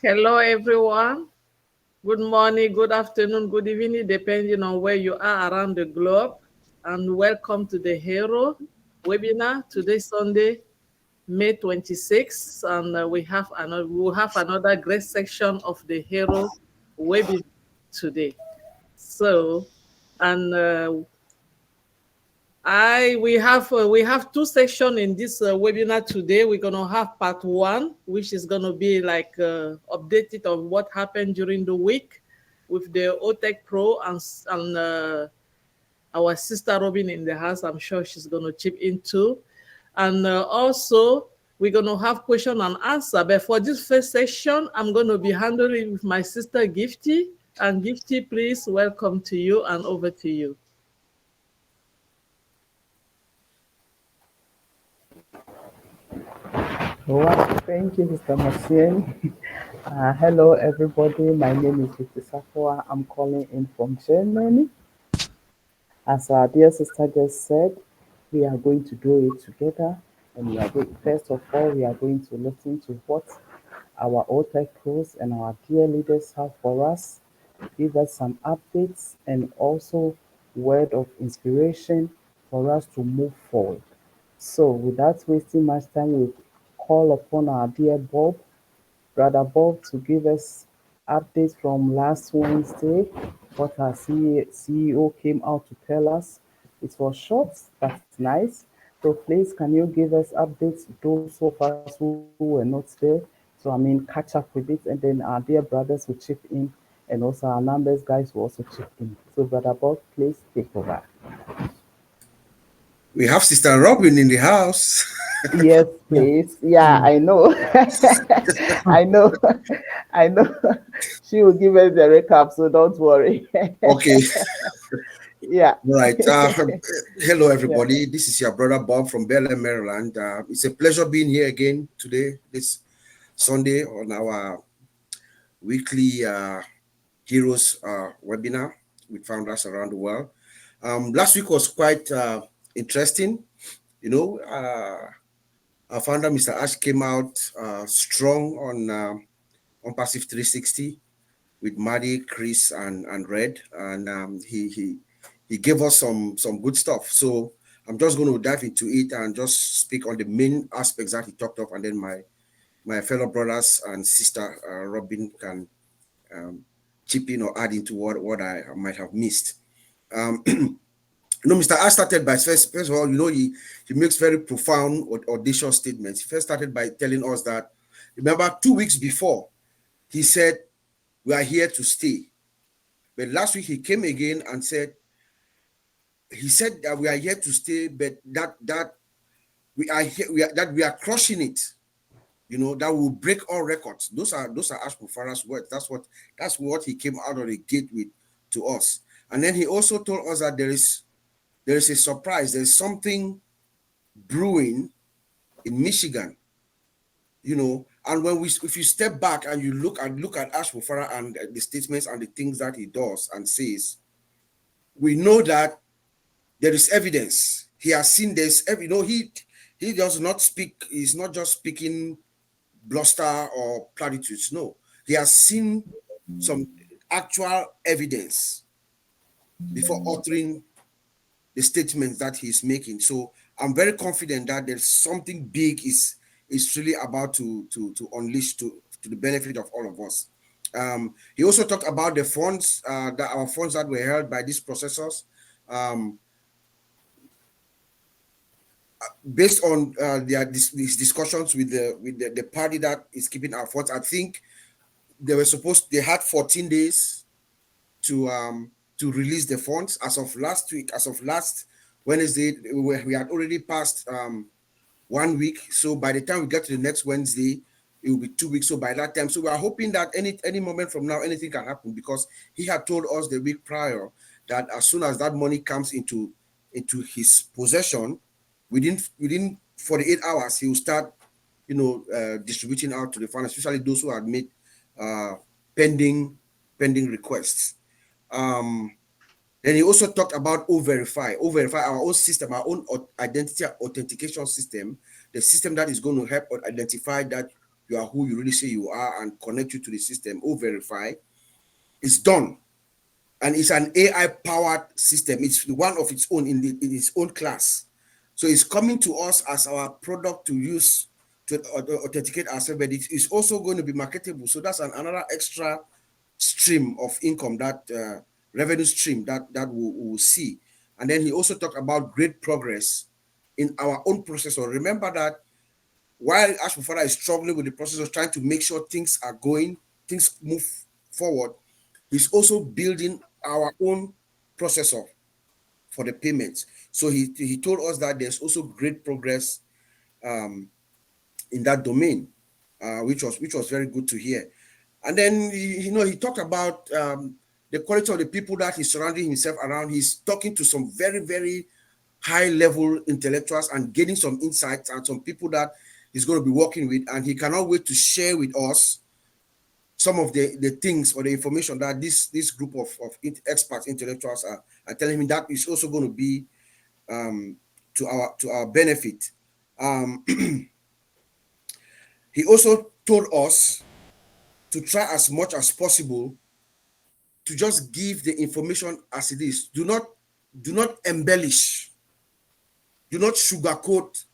Hello, everyone. Good morning, good afternoon, good evening, depending on where you are around the globe. And welcome to the HERO webinar today, Sunday, May 26th. And we'll have another great section of the HERO webinar today. So, and we have two sections in this webinar today. We're gonna have part one, which is gonna be like updated on what happened during the week with the OTech Pro and our sister Robin in the house. I'm sure she's gonna chip in too, and also we're gonna have question and answer. But for this first session, I'm gonna be handling it with my sister Gifty. And Gifty, please welcome to you and over to you. Wow, thank you, Mr. Massien. Hello, everybody. My name is Vicky Safwa. I'm calling in from Germany. As our dear sister just said, we are going to do it together. And first of all, we are going to listen to what our OTech pros and our dear leaders have for us, give us some updates and also word of inspiration for us to move forward. So, without wasting much time, we call upon our dear Brother Bob, to give us updates from last Wednesday, what our CEO came out to tell us. It was short, but nice. So please, can you give us updates, those of us who were not there? So catch up with it, and then our dear brothers will chip in, and also our numbers guys will also chip in. So Brother Bob, please take over. We have Sister Robin in the house. Yes, please. Yeah, I know. I know. I know. She will give us the recap, so don't worry. Okay, Yeah. right. Hello, Yeah. everybody. This is your brother Bob from Bel Air, Maryland. It's a pleasure being here again today, this Sunday, on our weekly Heroes webinar with founders around the world. Last week was quite interesting. You know, our founder, Mr. Ash, came out strong on Passive 360 with Maddie, Chris, and Red, and he gave us some good stuff. So I'm just going to dive into it and just speak on the main aspects that he talked of, and then my fellow brothers and sister Robin can chip in or add into what I might have missed. Mr. A started by first of all, he makes very profound or audacious statements. He first started by telling us that, remember, 2 weeks before, he said, we are here to stay. But last week he came again and said that we are here to stay, but that we are here, that we are crushing it. That will break all records. Those are Ash Mufareh's words. That's what he came out of the gate with to us. And then he also told us that there is a surprise. There's something brewing in Michigan. And if you step back and you look at Ash Mufareh and the statements and the things that he does and says, we know that there is evidence. He has seen this. He does not speak. He's not just speaking bluster or platitudes. No, he has seen some actual evidence before uttering the statements that he's making. So I'm very confident that there's something big is really about to unleash to the benefit of all of us. He also talked about the funds, our funds that were held by these processors. Based on these discussions with the party that is keeping our funds, I think they had 14 days to release the funds. As of last Wednesday, we had already passed 1 week. So by the time we get to the next Wednesday, it will be 2 weeks. So by that time, so we are hoping that any moment from now, anything can happen, because he had told us the week prior that as soon as that money comes into his possession, within 48 hours, he will start, distributing out to the fans, especially those who had made pending requests. Then he also talked about O-Verify, our own system, our own identity authentication system, the system that is going to help identify that you are who you really say you are and connect you to the system, O-Verify, is done. And it's an AI-powered system. It's one of its own in its own class. So it's coming to us as our product to use to authenticate ourselves, but it is also going to be marketable. So that's another extra stream of income, that revenue stream that we'll see. And then he also talked about great progress in our own processor. Remember that while Ash Mufareh is struggling with the process of trying to make sure things move forward, he's also building our own processor for the payments. So he told us that there's also great progress in that domain, which was very good to hear. And then he talked about the quality of the people that he's surrounding himself around. He's talking to some very, very high level intellectuals and getting some insights and some people that he's going to be working with, and he cannot wait to share with us some of the things or the information that this group of experts, intellectuals are telling me that is also going to be to our benefit. He also told us to try as much as possible to just give the information as it is. Do not embellish. Do not sugarcoat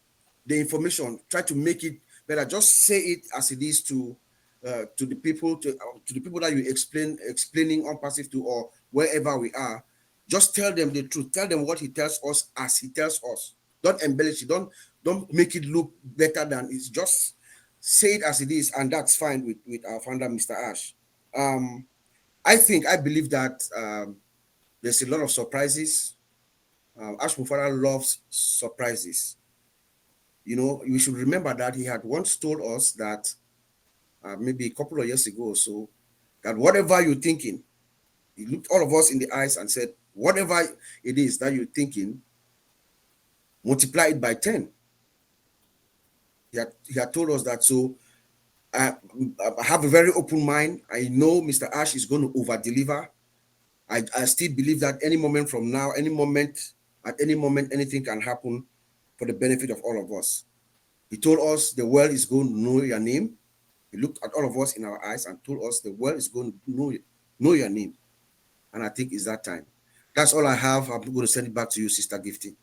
the information. Try to make it better. Just say it as it is to the people that you explaining OnPassive to, or wherever we are. Just tell them the truth. Tell them what he tells us as he tells us. Don't embellish it. Don't make it look better than it's. Just say it as it is, and that's fine with our founder, Mr. Ash. I believe that there's a lot of surprises. Ash Mufareh loves surprises. We should remember that he had once told us that maybe a couple of years ago or so, that whatever you're thinking, he looked all of us in the eyes and said, whatever it is that you're thinking, multiply it by 10. He had told us that. So I have a very open mind. I know Mr. Ash is going to over-deliver. I still believe that any moment from now, at any moment, anything can happen for the benefit of all of us. He told us the world is going to know your name. He looked at all of us in our eyes and told us the world is going to know your name. And I think it's that time. That's all I have. I'm going to send it back to you, Sister Gifty.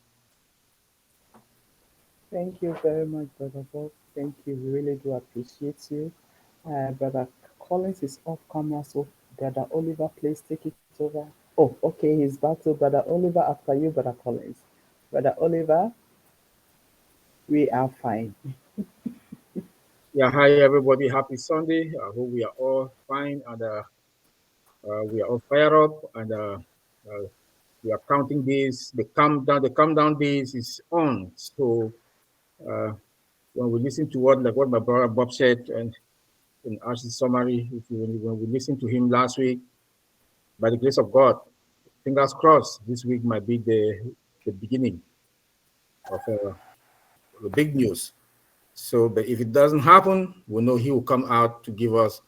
Thank you very much, Brother Bob. Thank you. We really do appreciate you. Brother Collins is off camera, so Brother Oliver, please take it over. Oh, okay, he's back to Brother Oliver after you, Brother Collins. Brother Oliver, we are fine. Yeah, hi everybody. Happy Sunday. I hope we are all fine and we are all fired up, and we are counting days. The countdown days is on. So when we listen to what my brother Bob said and in Ash's summary, when we listened to him last week, by the grace of God, fingers crossed, this week might be the beginning of the big news. So, but if it doesn't happen, we know he will come out to give us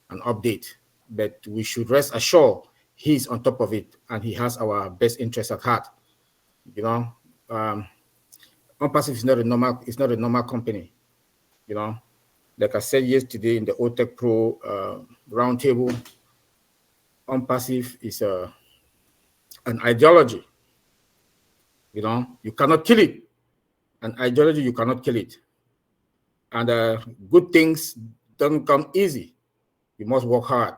an update. But we should rest assured he's on top of it and he has our best interest at heart. OnPassive is not a normal company. Like I said yesterday in the OTech Pro roundtable, OnPassive is an ideology. You cannot kill it. An ideology, you cannot kill it. And good things don't come easy. You must work hard.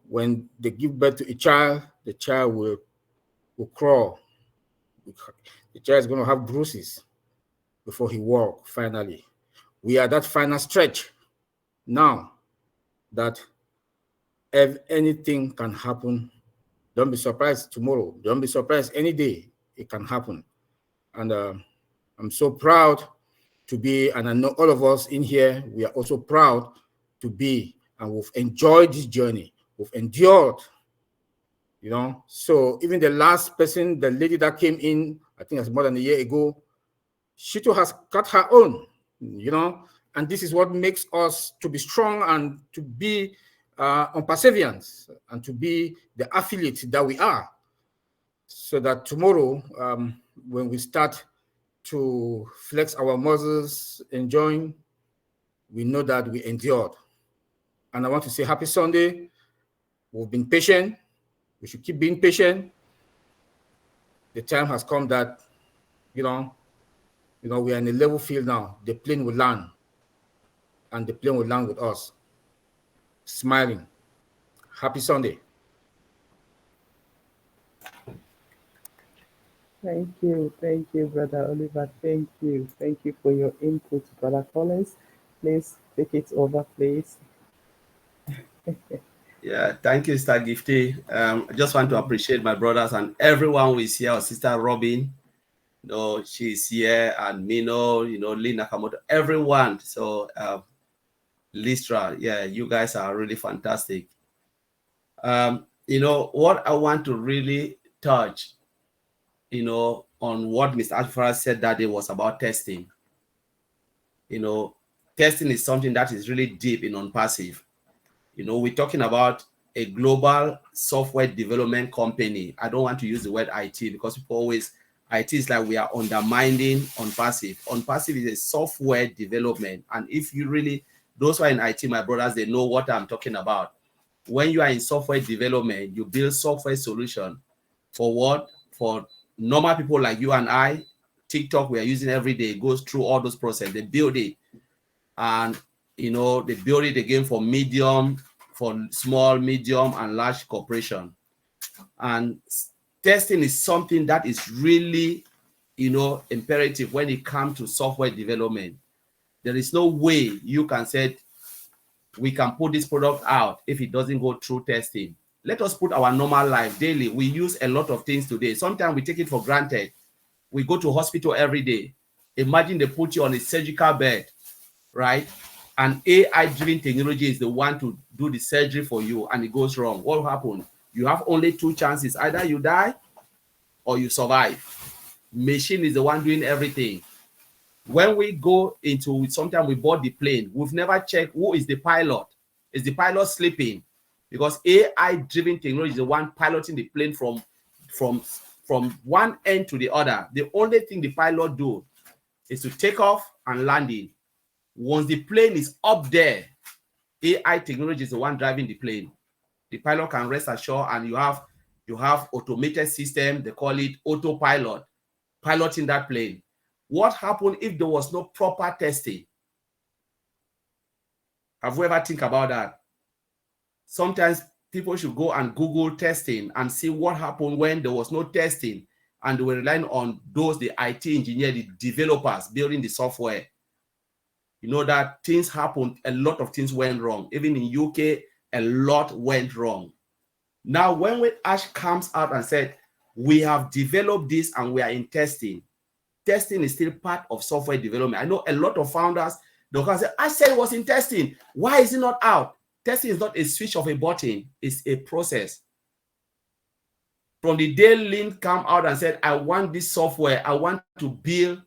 When they give birth to a child, the child will crawl. The child is going to have bruises before he walk. Finally, we are that final stretch now that if anything can happen, don't be surprised tomorrow. Don't be surprised any day. It can happen. And I'm so proud to be, and I know all of us in here, we are also proud to be, and we've enjoyed this journey. We've endured, So even the last person, the lady that came in, I think it's more than a year ago, she too has got her own, and this is what makes us to be strong and to be on perseverance and to be the affiliate that we are, so that tomorrow, when we start to flex our muscles, enjoying We know that we endured. And I want to say happy Sunday. We've been patient. We should keep being patient. The time has come that, we are in a level field now. The plane will land, and the plane will land with us, smiling. Happy Sunday. Thank you, Brother Oliver. Thank you for your input, Brother Collins. Please take it over, please. Yeah, thank you, Sister Gifty. I just want to appreciate my brothers and everyone who is here. Our sister Robin, she's here, and Mino, Lee Nakamoto, everyone. So, Listra, yeah, you guys are really fantastic. What I want to really touch, on what Mr. Mufareh said that day was about testing. Testing is something that is really deep in OnPassive. We're talking about a global software development company. I don't want to use the word IT because people always, IT is like we are undermining OnPassive. OnPassive is a software development. And if you really, those who are in IT, my brothers, they know what I'm talking about. When you are in software development, you build software solution for what? For normal people like you and I. TikTok we are using every day, goes through all those processes. They build it. And they build it again for small, medium, and large corporation. And testing is something that is really, imperative when it comes to software development. There is no way you can say we can put this product out if it doesn't go through testing. Let us put our normal life daily. We use a lot of things today. Sometimes we take it for granted. We go to hospital every day. Imagine they put you on a surgical bed, right? And AI-driven technology is the one to do the surgery for you, and it goes wrong. What will happen? You have only two chances. Either you die or you survive. Machine is the one doing everything. When we go into, sometimes we board the plane, we've never checked who is the pilot. Is the pilot sleeping? Because AI-driven technology is the one piloting the plane from one end to the other. The only thing the pilot do is to take off and landing. Once the plane is up there, AI technology is the one driving the plane. The pilot can rest assured, and you have automated system. They call it autopilot, piloting that plane. What happened if there was no proper testing? Have you ever think about that? Sometimes people should go and Google testing and see what happened when there was no testing, and they were relying on the IT engineers, the developers building the software. That things happened, a lot of things went wrong. Even in UK, a lot went wrong. Now, when Ash comes out and said, we have developed this and we are in testing, testing is still part of software development. I know a lot of founders, they'll come and say, I said it was in testing. Why is it not out? Testing is not a switch of a button. It's a process. From the day Lynn came out and said, I want this software, I want to build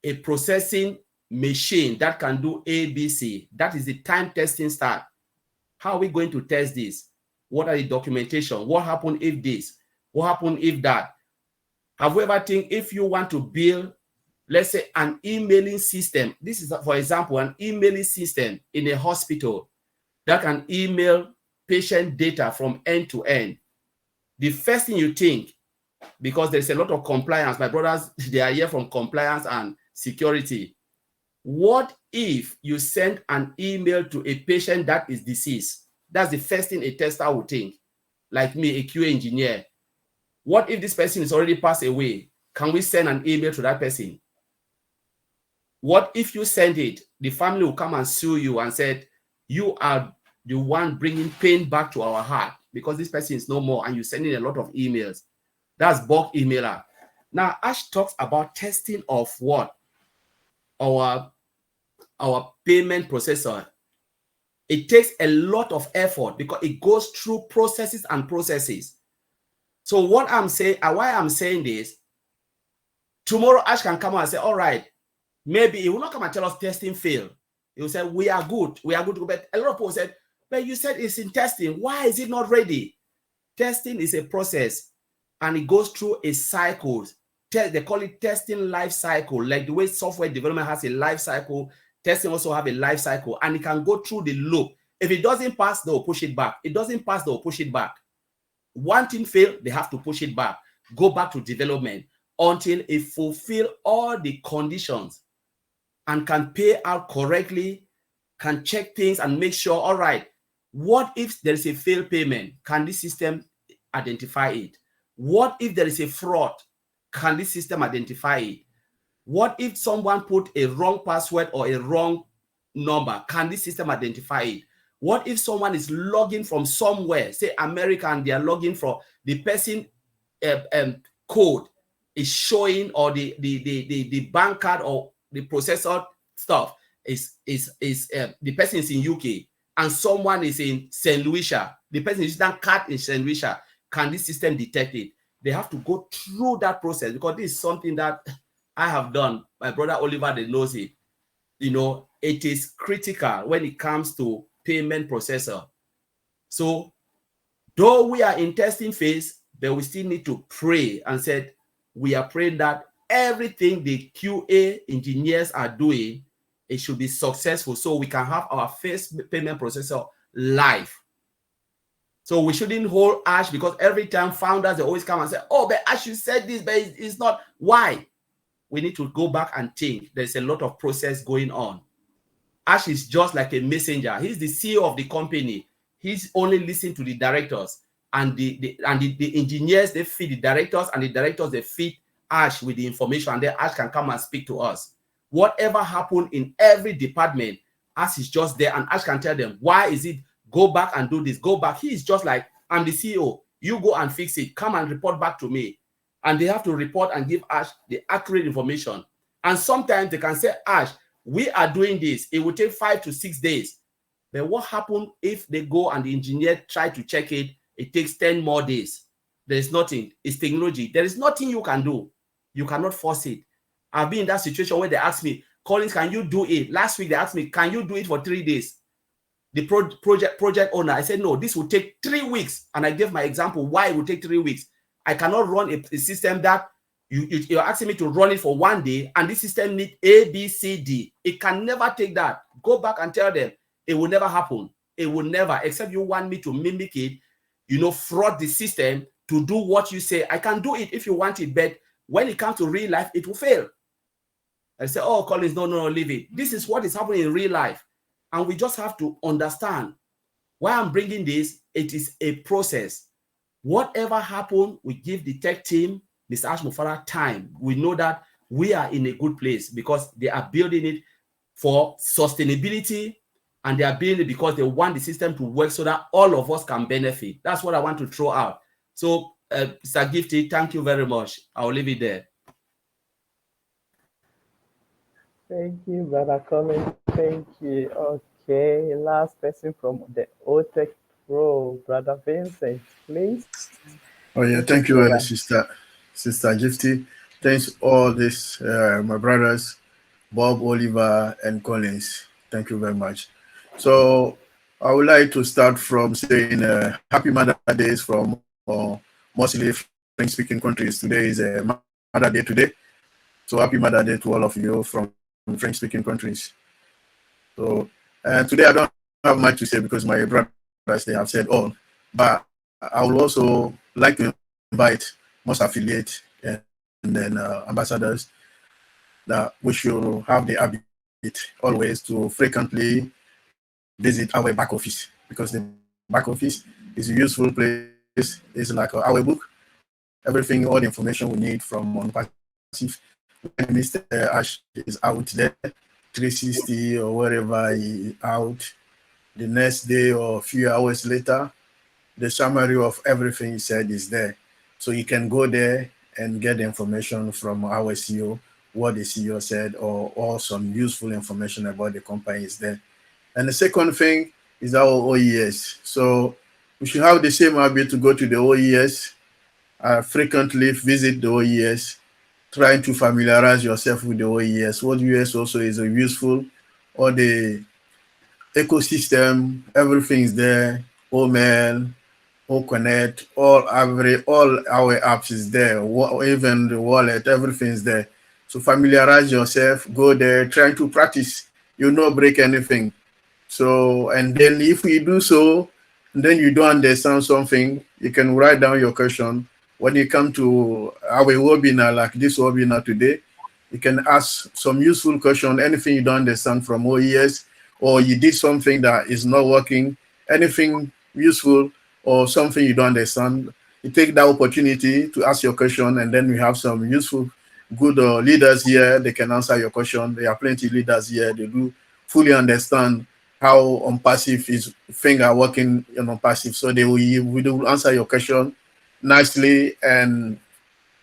a processing machine that can do ABC. That is the time testing start. How are we going to test this? What are the documentation? What happened if this? What happened if that? Have you ever think if you want to build, let's say, an emailing system? This is, for example, an emailing system in a hospital that can email patient data from end to end. The first thing you think, because there's a lot of compliance, my brothers, they are here from compliance and security. What if you send an email to a patient that is deceased? That's the first thing a tester would think. Like me, a QA engineer. What if this person is already passed away? Can we send an email to that person? What if you send it, the family will come and sue you and said, you are the one bringing pain back to our heart because this person is no more, and you're sending a lot of emails. That's bulk emailer. Now, Ash talks about testing of what? Our payment processor. It takes a lot of effort because it goes through processes and processes. So what I'm saying, why I'm saying this, tomorrow Ash can come out and say, all right, maybe he will not come and tell us testing failed. He will say, we are good to go. But a lot of people said, but you said it's in testing. Why is it not ready? Testing is a process, and it goes through a cycle. They call it testing life cycle, like the way software development has a life cycle. Testing also have a life cycle, and it can go through the loop. If it doesn't pass, they'll push it back. It doesn't pass, they'll push it back. One thing failed, they have to push it back. Go back to development until it fulfills all the conditions and can pay out correctly, can check things and make sure, all right, what if there is a failed payment? Can this system identify it? What if there is a fraud? Can this system identify it? What if someone put a wrong password or a wrong number? Can this system identify it? What if someone is logging from somewhere, say America, and they are logging from the person code is showing, or the bank card or the processor stuff is the person is in UK and someone is in St. Lucia, the person is that card in St. Lucia. Can this system detect it? They have to go through that process, because this is something that I have done. My brother Oliver, they knows it. You know, it is critical when it comes to payment processor. So though we are in testing phase, but we still need to pray and said, we are praying that everything the QA engineers are doing, it should be successful, so we can have our first payment processor live. So we shouldn't hold Ash, because every time founders, they always come and say, oh, but Ash, you said this, but it's not. Why? We need to go back and think. There's a lot of process going on. Ash is just like a messenger. He's the CEO of the company. He's only listening to the directors, and the engineers, they feed the directors, and the directors, they feed Ash with the information, and then Ash can come and speak to us. Whatever happened in every department, Ash is just there, and Ash can tell them, why is it? Go back and do this. Go back. He is just like, I'm the CEO. You go and fix it. Come and report back to me. And they have to report and give Ash the accurate information. And sometimes they can say, Ash, we are doing this. It will take 5 to 6 days. But what happens if they go and the engineer try to check it? It takes 10 more days. There's nothing. It's technology. There is nothing you can do. You cannot force it. I've been in that situation where they asked me, Collins, can you do it? Last week they asked me, can you do it for 3 days? The project owner, I said, no, this will take 3 weeks. And I gave my example why it will take 3 weeks. I cannot run a system that you're asking me to run it for 1 day, and this system needs A, B, C, D. It can never take that. Go back and tell them it will never happen. It will never, except you want me to mimic it, you know, fraud the system to do what you say. I can do it if you want it, but when it comes to real life, it will fail. I say, oh, Collins, no, leave it. This is what is happening in real life. And we just have to understand why I'm bringing this. It is a process. Whatever happened, we give the tech team, Mr. Ash Mufareh, time. We know that we are in a good place because they are building it for sustainability, and they are building it because they want the system to work so that all of us can benefit. That's what I want to throw out. So, Mr. Gifty, thank you very much. I'll leave it there. Thank you, Brother Colin. Thank you. Okay, last person from the OTech Pro, Brother Vincent, please. Oh yeah, thank you, Sister Gifty. Thanks all this, my brothers, Bob, Oliver, and Collins. Thank you very much. So I would like to start from saying Happy Mother Days from mostly French-speaking countries. Today is Mother Day today. So happy Mother Day to all of you from French-speaking countries. So today I don't have much to say because my brothers, they have said all. But I would also like to invite most affiliates and then ambassadors that we should have the habit always to frequently visit our back office, because the back office is a useful place. It's like our book, everything, all the information we need from OnPassive. When Mr. Ash is out there, 360 or wherever he is out, the next day or a few hours later, the summary of everything he said is there. So you can go there and get the information from our CEO, what the CEO said, or some useful information about the company is there. And the second thing is our OES. So we should have the same habit to go to the OES, frequently visit the OES, trying to familiarize yourself with the OES. What OES also is useful, all the ecosystem, everything is there, OMail, OConnect, all our apps is there, even the wallet, everything is there. So familiarize yourself, go there, try to practice you not break anything. So, and then if we do so, then you don't understand something, you can write down your question. When you come to our webinar, like this webinar today, you can ask some useful question, anything you don't understand from OES, or you did something that is not working, anything useful or something you don't understand. You take that opportunity to ask your question, and then we have some useful, good leaders here. They can answer your question. There are plenty of leaders here. They do fully understand how OnPassive is finger working on OnPassive. So they will answer your question nicely and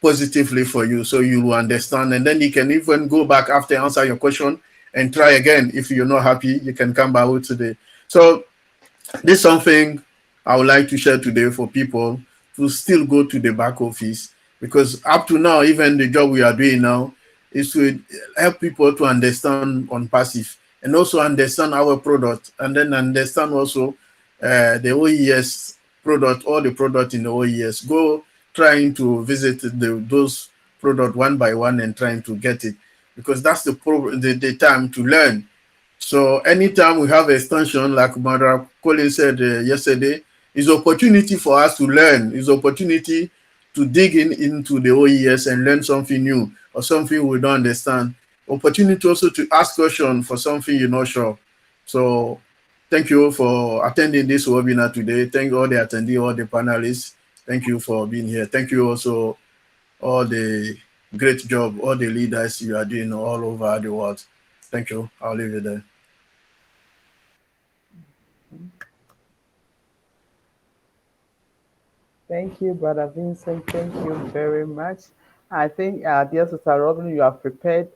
positively for you, so you will understand, and then you can even go back after answer your question and try again. If you're not happy, you can come back today. So this is something I would like to share today for people to still go to the back office, because up to now, even the job we are doing now is to help people to understand OnPassive and also understand our product, and then understand also the OES product, all the product in the OES. Go trying to visit those product one by one and trying to get it, because that's the time to learn. So anytime we have extension, like Mother Colin said yesterday, is opportunity for us to learn, is opportunity to dig into the OES and learn something new or something we don't understand. Opportunity also to ask questions for something you're not sure. So thank you for attending this webinar today. Thank all the attendees, all the panelists. Thank you for being here. Thank you also all the great job, all the leaders you are doing all over the world. Thank you. I'll leave it there. Thank you, Brother Vincent. Thank you very much. I think, dear Sister Robin, you are prepared.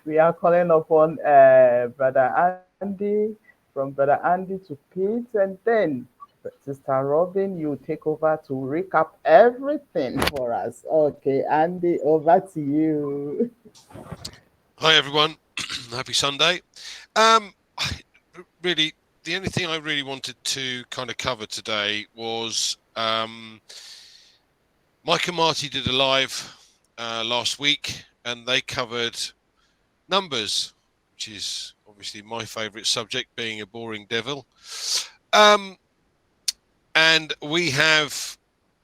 We are calling upon Brother Andy, from Brother Andy to Pete, and then Sister Robin, you take over to recap everything for us. Okay, Andy, over to you. Hi, everyone. Happy Sunday. Really, the only thing I really wanted to kind of cover today was Mike and Marty did a live last week, and they covered numbers, which is obviously my favorite subject, being a boring devil. And we have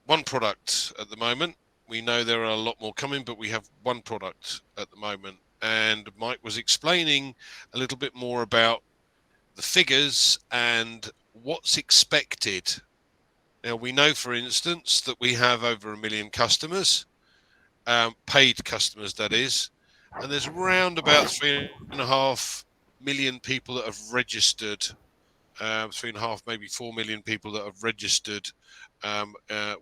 one product at the moment. We know there are a lot more coming, but we have one product at the moment. And Mike was explaining a little bit more about the figures and what's expected. Now, we know, for instance, that we have over 1 million customers, paid customers, that is, and there's around about 3.5 million people that have registered, 3.5, maybe 4 million people that have registered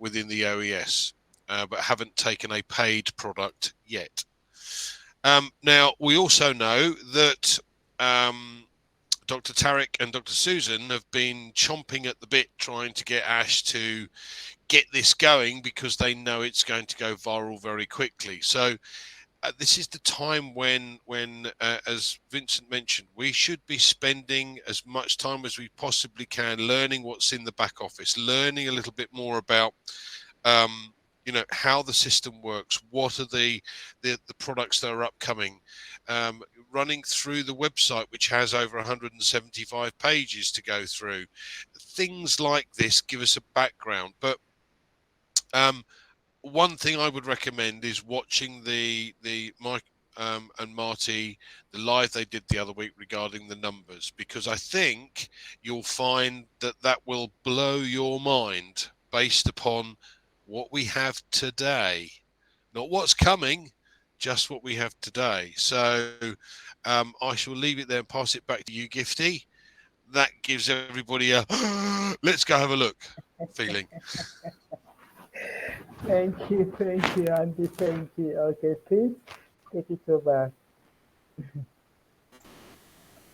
within the OES, but haven't taken a paid product yet. Now, we also know that Dr. Tarek and Dr. Susan have been chomping at the bit trying to get Ash to get this going, because they know it's going to go viral very quickly. So this is the time when as Vincent mentioned, we should be spending as much time as we possibly can learning what's in the back office, learning a little bit more about you know, how the system works, what are the products that are upcoming, running through the website, which has over 175 pages to go through. Things like this give us a background. But one thing I would recommend is watching the Mike and Marty, the live they did the other week regarding the numbers, because I think you'll find that that will blow your mind based upon what we have today, not what's coming, just what we have today. So I shall leave it there and pass it back to you, Gifty. That gives everybody a let's go have a look feeling. Thank you, Andy. Thank you. Okay, please take it over.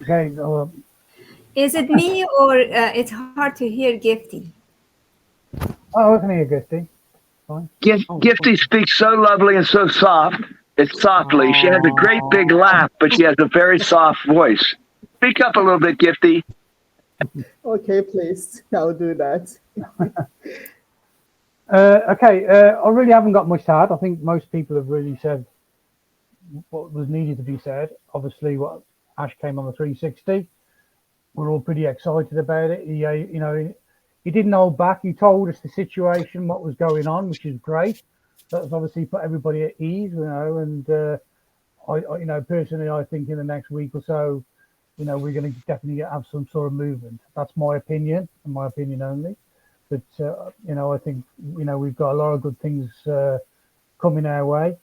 Okay. Is it me or it's hard to hear Gifty? Oh, I can hear Gifty. Fine. Gifty speaks so lovely and so soft. It's softly. She has a great big laugh, but she has a very soft voice. Speak up a little bit, Gifty. Okay, please. I'll do that. Okay. I really haven't got much to add. I think most people have really said what was needed to be said. Obviously, what Ash came on the 360, we're all pretty excited about it. He didn't hold back. He told us the situation, what was going on, which is great. That's obviously put everybody at ease, And personally, I think in the next week or so, we're going to definitely have some sort of movement. That's my opinion, and my opinion only. But I think we've got a lot of good things coming our way.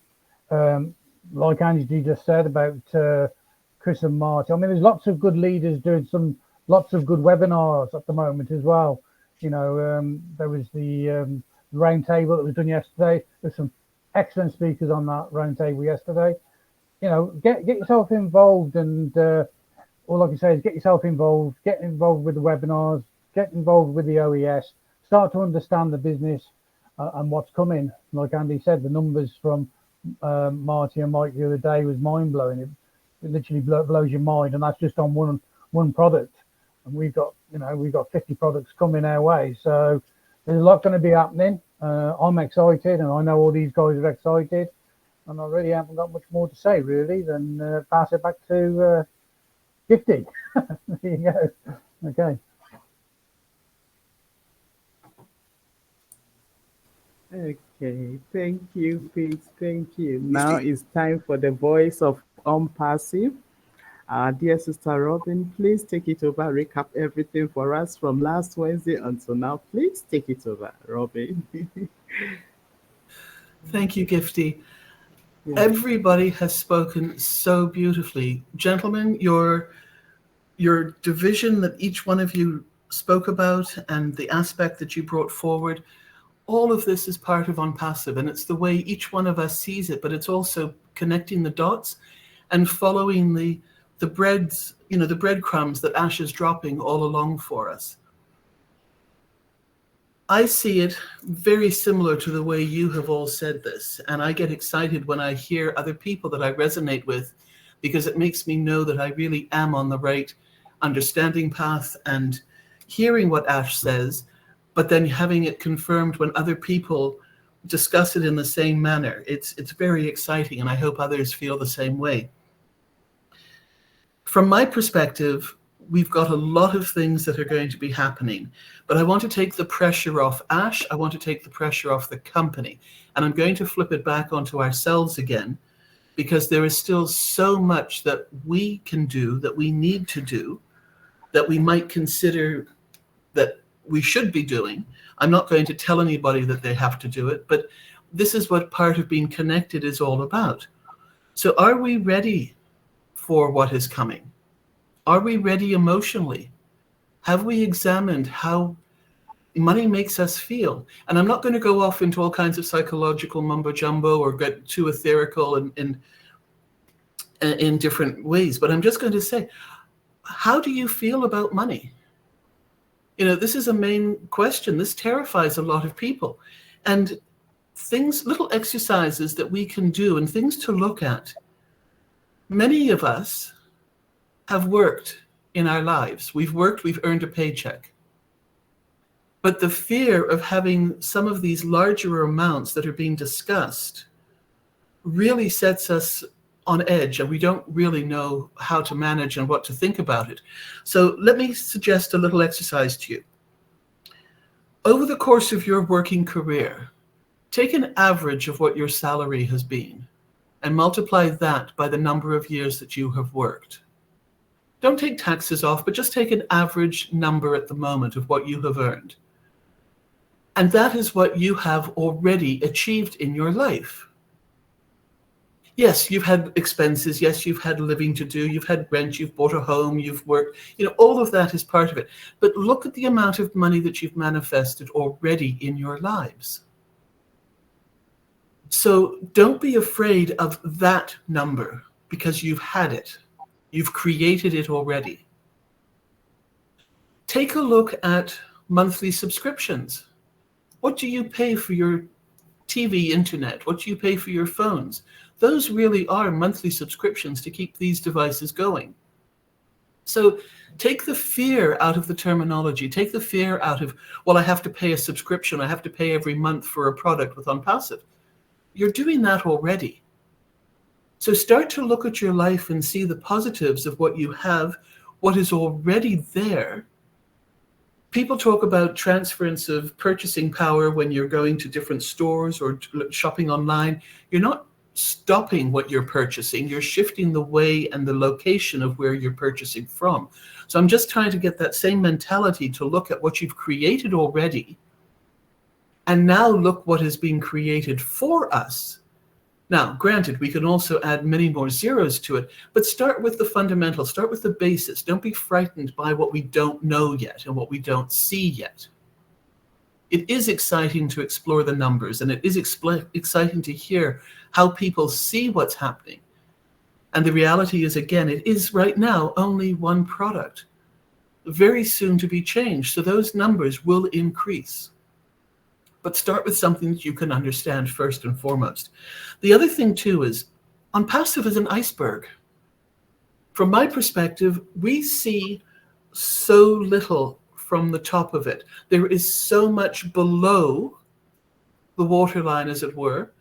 Like Angie just said about Chris and Martin. I mean, there's lots of good leaders doing lots of good webinars at the moment as well. There was the round table that was done yesterday. There's some excellent speakers on that round table yesterday. Get yourself involved, and all I can say is get yourself involved. Get involved with the webinars. Get involved with the OES. Start to understand the business and what's coming. Like Andy said, the numbers from Marty and Mike the other day was mind blowing. It literally blows your mind, and that's just on one product. And we've got 50 products coming our way. So there's a lot going to be happening. I'm excited, and I know all these guys are excited. And I really haven't got much more to say, really, than pass it back to Gifty. There you go. Okay. Okay, thank you, Pete. Thank you. Now it's time for the voice of OnPassive. Dear Sister Robin, please take it over. Recap everything for us from last Wednesday until now. Please take it over, Robin. Thank you, Gifty. Yeah. Everybody has spoken so beautifully. Gentlemen, your division that each one of you spoke about and the aspect that you brought forward, all of this is part of OnPassive, and it's the way each one of us sees it, but it's also connecting the dots and following the breadcrumbs that Ash is dropping all along for us. I see it very similar to the way you have all said this, and I get excited when I hear other people that I resonate with, because it makes me know that I really am on the right understanding path and hearing what Ash says, but then having it confirmed when other people discuss it in the same manner. It's very exciting, and I hope others feel the same way. From my perspective, we've got a lot of things that are going to be happening, but I want to take the pressure off Ash. I want to take the pressure off the company, and I'm going to flip it back onto ourselves again, because there is still so much that we can do, that we need to do, that we might consider that we should be doing. I'm not going to tell anybody that they have to do it, but this is what part of being connected is all about. So are we ready for what is coming? Are we ready emotionally? Have we examined how money makes us feel? And I'm not going to go off into all kinds of psychological mumbo jumbo or get too etherical in different ways, but I'm just going to say, how do you feel about money? This is a main question. This terrifies a lot of people. And little exercises that we can do and things to look at. Many of us have worked in our lives. We've worked, we've earned a paycheck. But the fear of having some of these larger amounts that are being discussed really sets us on edge, and we don't really know how to manage and what to think about it. So let me suggest a little exercise to you. Over the course of your working career, take an average of what your salary has been and multiply that by the number of years that you have worked. Don't take taxes off, but just take an average number at the moment of what you have earned. And that is what you have already achieved in your life. Yes, you've had expenses. Yes, you've had living to do. You've had rent. You've bought a home. You've worked. All of that is part of it. But look at the amount of money that you've manifested already in your lives. So don't be afraid of that number, because you've had it. You've created it already. Take a look at monthly subscriptions. What do you pay for your TV, internet? What do you pay for your phones? Those really are monthly subscriptions to keep these devices going. So take the fear out of the terminology. Take the fear out of, well, I have to pay a subscription. I have to pay every month for a product with OnPassive. You're doing that already. So start to look at your life and see the positives of what you have, what is already there. People talk about transference of purchasing power when you're going to different stores or shopping online. You're not stopping what you're purchasing, you're shifting the way and the location of where you're purchasing from. So I'm just trying to get that same mentality to look at what you've created already, and now look what is being created for us. Now, granted, we can also add many more zeros to it, but start with the fundamentals, start with the basis. Don't be frightened by what we don't know yet and what we don't see yet. It is exciting to explore the numbers, and it is exciting to hear how people see what's happening. And the reality is, again, it is right now only one product, very soon to be changed. So those numbers will increase. But start with something that you can understand first and foremost. The other thing too is, OnPassive is an iceberg. From my perspective, we see so little from the top of it. There is so much below the waterline, as it were,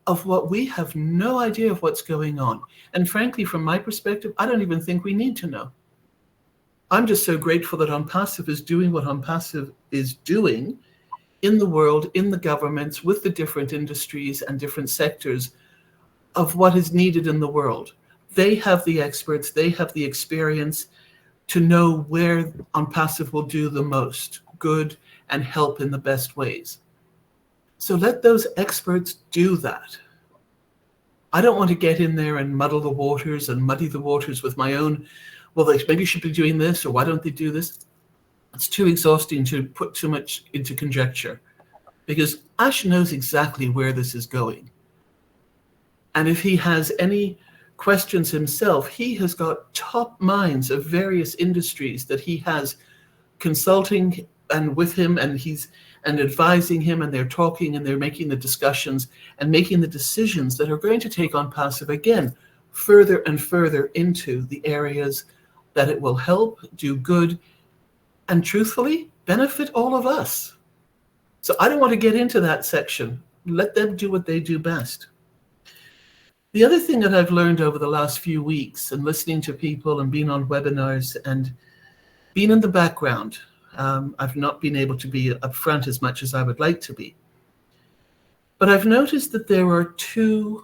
of what we have no idea of what's going on. And frankly, from my perspective, I don't even think we need to know. I'm just so grateful that OnPassive is doing what OnPassive is doing in the world, in the governments, with the different industries and different sectors of what is needed in the world. They have the experts, they have the experience to know where OnPassive will do the most good and help in the best ways. So let those experts do that. I don't want to get in there and muddle the waters and muddy the waters with my own, well, they maybe should be doing this, or why don't they do this? It's too exhausting to put too much into conjecture, because Ash knows exactly where this is going. And if he has any questions himself, he has got top minds of various industries that he has consulting and with him, and he's advising him, and they're talking and they're making the discussions and making the decisions that are going to take OnPassive again further and further into the areas that it will help, do good, and truthfully benefit all of us. So I don't want to get into that section. Let them do what they do best. The other thing that I've learned over the last few weeks, and listening to people and being on webinars and being in the background, I've not been able to be up front as much as I would like to be. But I've noticed that there are two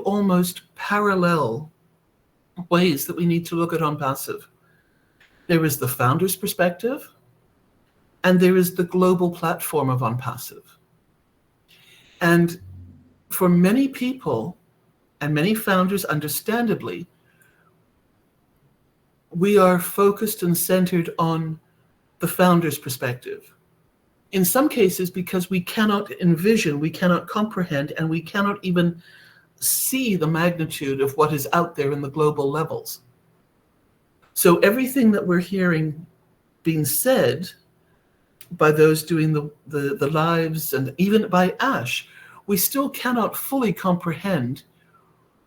almost parallel ways that we need to look at OnPassive. There is the founder's perspective, and there is the global platform of OnPassive. And for many people, and many founders, understandably, we are focused and centered on the founder's perspective. In some cases, because we cannot envision, we cannot comprehend, and we cannot even see the magnitude of what is out there in the global levels. So everything that we're hearing being said by those doing the lives, and even by Ash, we still cannot fully comprehend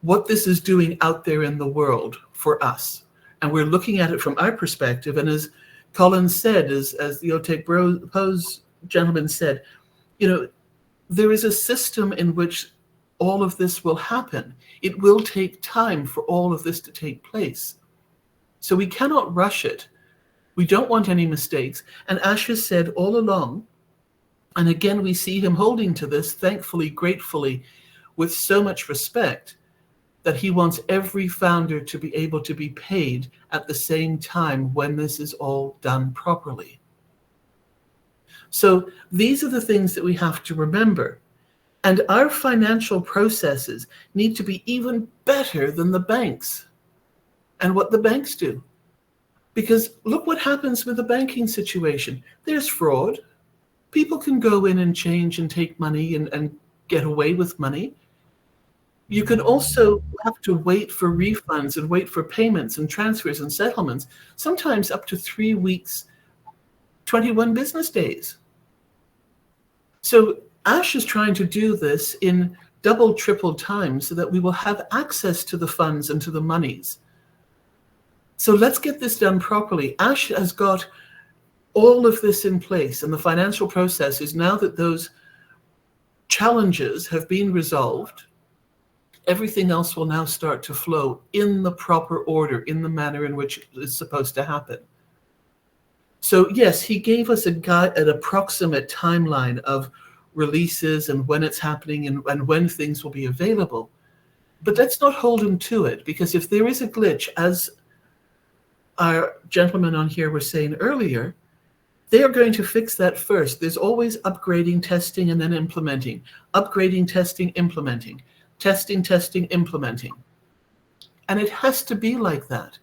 what this is doing out there in the world for us. And we're looking at it from our perspective. And as Colin said, as the Otek Pose gentleman said, there is a system in which all of this will happen. It will take time for all of this to take place. So we cannot rush it. We don't want any mistakes. And Ash has said all along, and again we see him holding to this, thankfully, gratefully, with so much respect, that he wants every founder to be able to be paid at the same time when this is all done properly. So these are the things that we have to remember. And our financial processes need to be even better than the banks and what the banks do. Because look what happens with the banking situation. There's fraud. People can go in and change and take money and get away with money. You can also have to wait for refunds and wait for payments and transfers and settlements, sometimes up to 3 weeks, 21 business days. So Ash is trying to do this in double, triple time so that we will have access to the funds and to the monies. So let's get this done properly. Ash has got all of this in place, and the financial process is, now that those challenges have been resolved, everything else will now start to flow in the proper order, in the manner in which it's supposed to happen. So yes, he gave us an approximate timeline of releases and when it's happening and when things will be available. But let's not hold him to it, because if there is a glitch, as our gentlemen on here were saying earlier, they are going to fix that first. There's always upgrading, testing, and then implementing. Upgrading, testing, implementing. Testing, testing, implementing. And it has to be like that.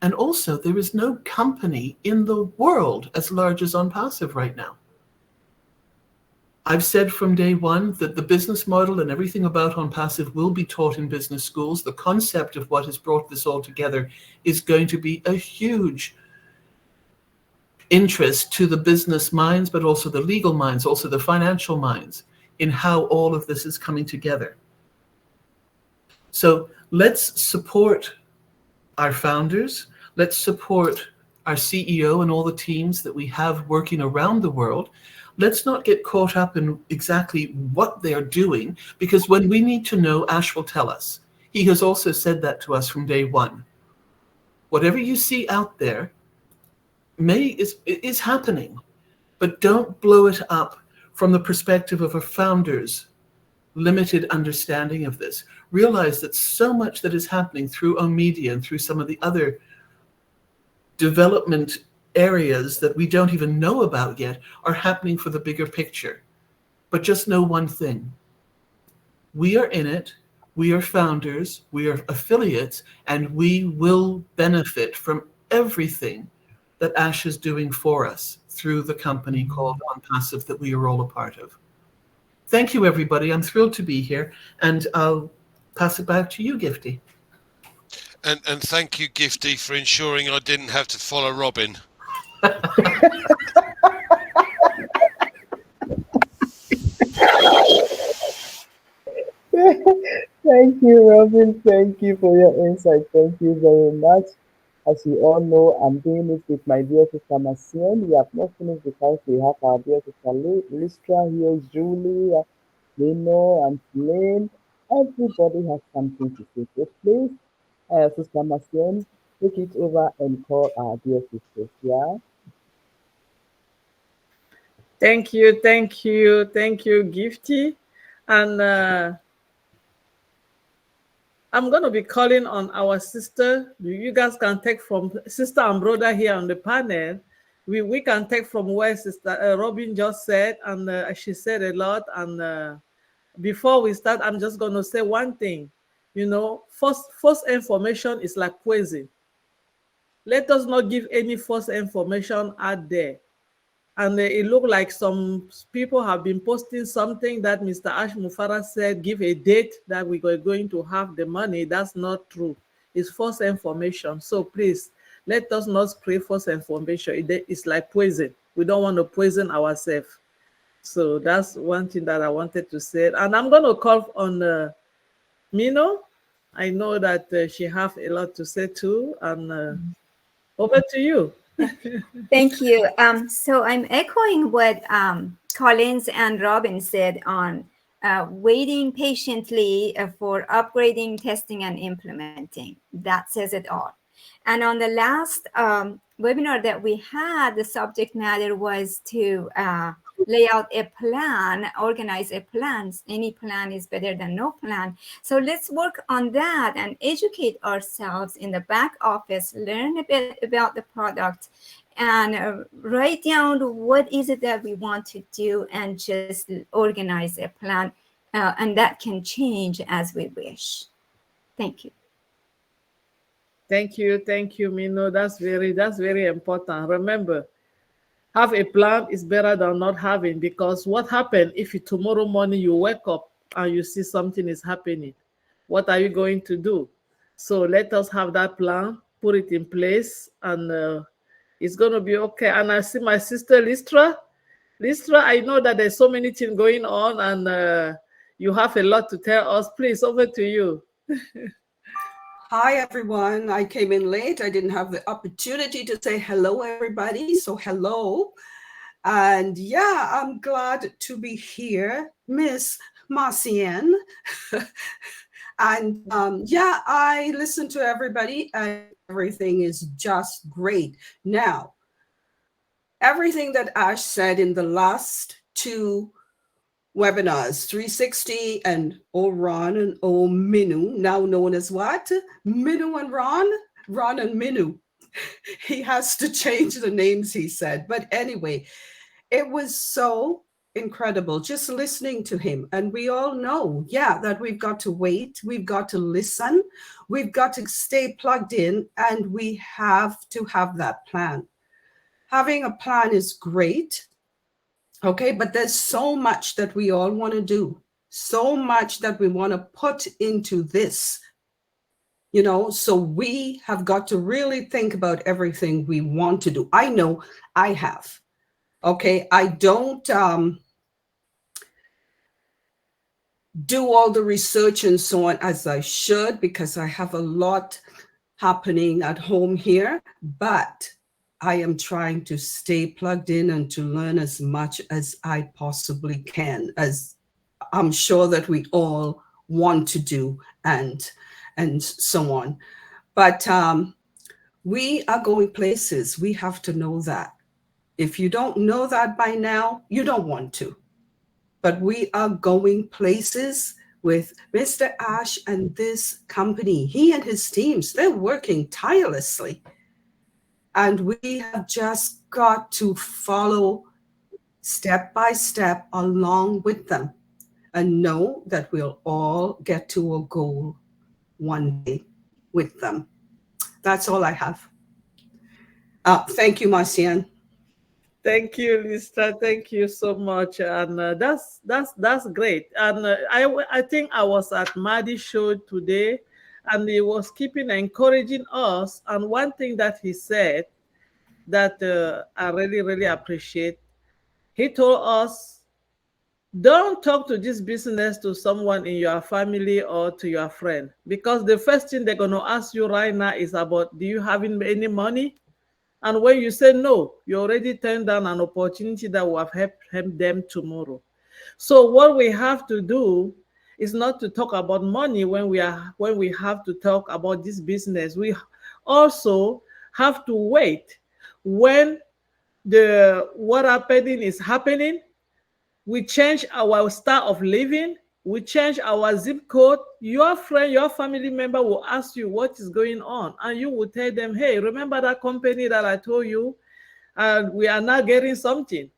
And also, there is no company in the world as large as OnPassive right now. I've said from day one that the business model and everything about OnPassive will be taught in business schools. The concept of what has brought this all together is going to be a huge interest to the business minds, but also the legal minds, also the financial minds, in how all of this is coming together. So let's support our founders. Let's support our CEO and all the teams that we have working around the world. Let's not get caught up in exactly what they're doing, because when we need to know, Ash will tell us. He has also said that to us from day one. Whatever you see out there is happening, but don't blow it up from the perspective of a founder's limited understanding of this. Realize that so much that is happening through OMedia and through some of the other development areas that we don't even know about yet are happening for the bigger picture. But just know one thing. We are in it. We are founders. We are affiliates, and we will benefit from everything that Ash is doing for us through the company called OnPassive that we are all a part of. Thank you, everybody. I'm thrilled to be here, and I'll pass it back to you, Gifty. And thank you, Gifty, for ensuring I didn't have to follow Robin. Thank you, Robin. Thank you for your insight. Thank you very much. As you all know, I'm doing it with my dear sister Marcienne. We have not finished because we have our dear sister Listra here, Julie, Lino, and Lynn. Everybody has something to say. So please, Sister Marcienne, take it over and call our dear sisters. Yeah. Thank you, thank you, thank you, Gifty. And I'm going to be calling on our sister. You guys can take from sister and brother here on the panel. We can take from where Sister Robin just said, and she said a lot. And before we start, I'm just going to say one thing. You know, false information is like poison. Let us not give any false information out there. And it looked like some people have been posting something that Mr. Ash Mufareh said, give a date that we are going to have the money. That's not true. It's false information. So please, let us not spread false information. It's like poison. We don't want to poison ourselves. So that's one thing that I wanted to say. And I'm going to call on Mino. I know that she has a lot to say too. And over to you. Thank you. So I'm echoing what Collins and Robin said on waiting patiently for upgrading, testing, and implementing. That says it all. And on the last webinar that we had, the subject matter was to lay out a plan, organize a plan. Any plan is better than no plan. So let's work on that and educate ourselves in the back office, learn a bit about the product, and write down what is it that we want to do and just organize a plan. And that can change as we wish. Thank you. Thank you, Mino. That's very important. Remember, have a plan is better than not having, because what happens if tomorrow morning you wake up and you see something is happening? What are you going to do? So let us have that plan, put it in place, and it's going to be okay. And I see my sister Listra. Listra, I know that there's so many things going on, and you have a lot to tell us. Please, over to you. Hi, everyone. I came in late. I didn't have the opportunity to say hello, everybody. So hello. And yeah, I'm glad to be here. Miss Marcienne, And yeah, I listen to everybody and everything is just great. Now, everything that Ash said in the last two webinars, 360 and Ron and Minu, now known as what? Minu and Ron and Minu. He has to change the names, he said. But anyway, it was so incredible just listening to him. And we all know, yeah, that we've got to wait, we've got to listen, we've got to stay plugged in, and we have to have that plan. Having a plan is great, okay, but there's so much that we all want to do, so much that we want to put into this, you know, so we have got to really think about everything we want to do. I know I have. Okay, I don't do all the research and so on as I should, because I have a lot happening at home here, but I am trying to stay plugged in and to learn as much as I possibly can, as I'm sure that we all want to do, and so on. But we are going places. We have to know that. If you don't know that by now, you don't want to. But we are going places with Mr. Ash and this company. He and his teams, they're working tirelessly. And we have just got to follow step by step along with them and know that we'll all get to a goal one day with them. That's all I have. Thank you, Marcian. Thank you, Lisa. Thank you so much. And that's great. And I think I was at Madi's show today, and he was keeping encouraging us. And one thing that he said that I really appreciate, he told us, don't talk to this business to someone in your family or to your friend, because the first thing they're going to ask you right now is about, do you have any money? And when you say no, you already turned down an opportunity that will have helped them tomorrow. So what we have to do is not to talk about money when we have to talk about this business. We also have to wait when what happening is happening. We change our style of living, we change our zip code. Your friend, your family member will ask you what is going on, and you will tell them, hey, remember that company that I told you, and we are now getting something.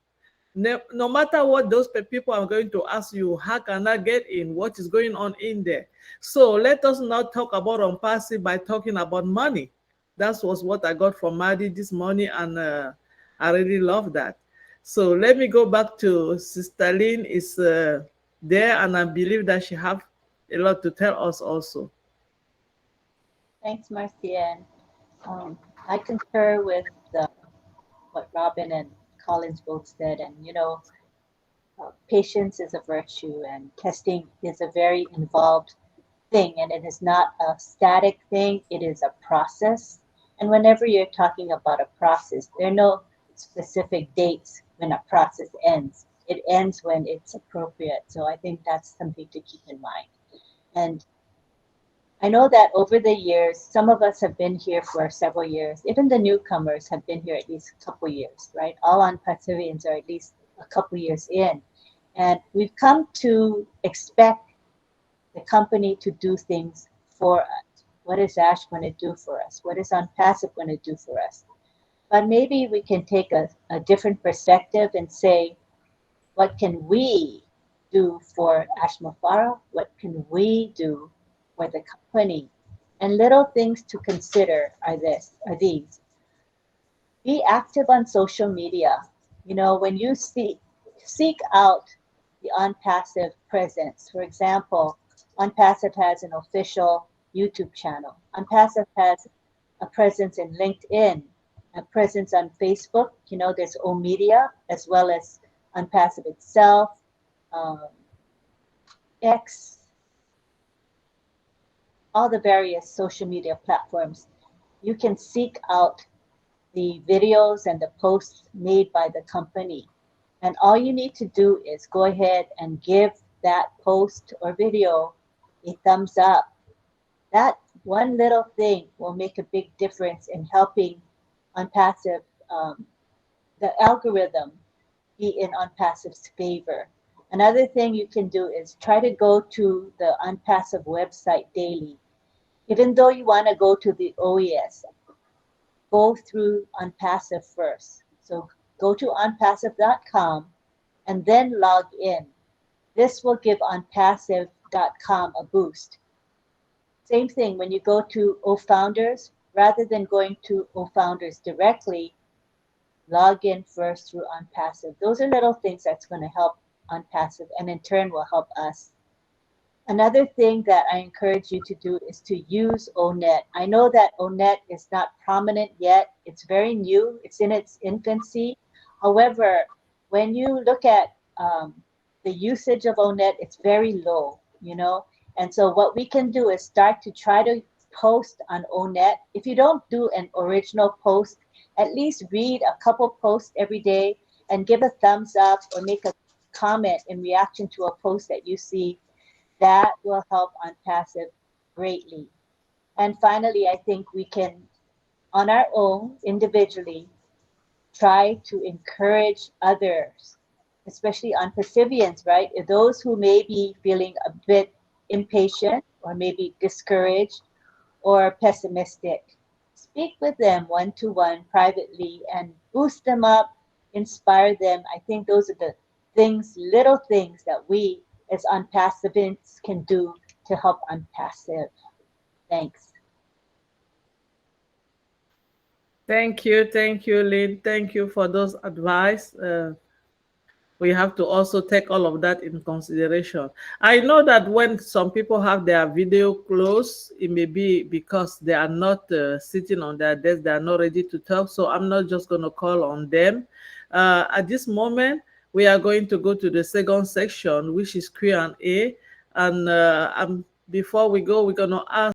No matter what those people are going to ask you, how can I get in? What is going on in there? So let us not talk about OnPassive by talking about money. That was what I got from Madi this morning, and I really love that. So let me go back to Sister Lynn is there, and I believe that she have a lot to tell us also. Thanks, Marcian. I concur with what Robin and Collins both said, and patience is a virtue, and testing is a very involved thing, and it is not a static thing, it is a process. And whenever you're talking about a process, there are no specific dates when a process ends. It ends when it's appropriate. So I think that's something to keep in mind. And I know that over the years, some of us have been here for several years. Even the newcomers have been here at least a couple years, right? All OnPassivians are at least a couple years in. And we've come to expect the company to do things for us. What is Ash going to do for us? What is OnPassive going to do for us? But maybe we can take a different perspective and say, what can we do for Ash Mufareh? What can we do for the company? And little things to consider are these. Be active on social media. When you seek out the OnPassive presence. For example, OnPassive has an official YouTube channel. OnPassive has a presence in LinkedIn, a presence on Facebook. There's Omedia, as well as OnPassive itself, X, all the various social media platforms. You can seek out the videos and the posts made by the company. And all you need to do is go ahead and give that post or video a thumbs up. That one little thing will make a big difference in helping OnPassive, the algorithm, be in OnPassive's favor. Another thing you can do is try to go to the OnPassive website daily. Even though you want to go to the OES, go through OnPassive first. So go to onpassive.com and then log in. This will give onpassive.com a boost. Same thing when you go to OFounders, rather than going to OFounders directly, log in first through OnPassive. Those are little things that's going to help OnPassive and in turn will help us. Another thing that I encourage you to do is to use ONET. I know that ONET is not prominent yet. It's very new. It's in its infancy. However, when you look at the usage of ONET, it's very low, you know? And so what we can do is start to try to post on ONET. If you don't do an original post, at least read a couple posts every day and give a thumbs up or make a comment in reaction to a post that you see. That will help OnPassive greatly. And finally, I think we can, on our own, individually, try to encourage others, especially OnPassivians, right? Those who may be feeling a bit impatient or maybe discouraged or pessimistic. Speak with them one-to-one privately and boost them up, inspire them. I think those are the things, little things that we as OnPassivians can do to help OnPassive. Thanks. Thank you, Lynn. Thank you for those advice. We have to also take all of that in consideration. I know that when some people have their video closed, it may be because they are not sitting on their desk, they are not ready to talk. So I'm not just going to call on them. At this moment, we are going to go to the second section, which is Q&A. And before we go, we're going to ask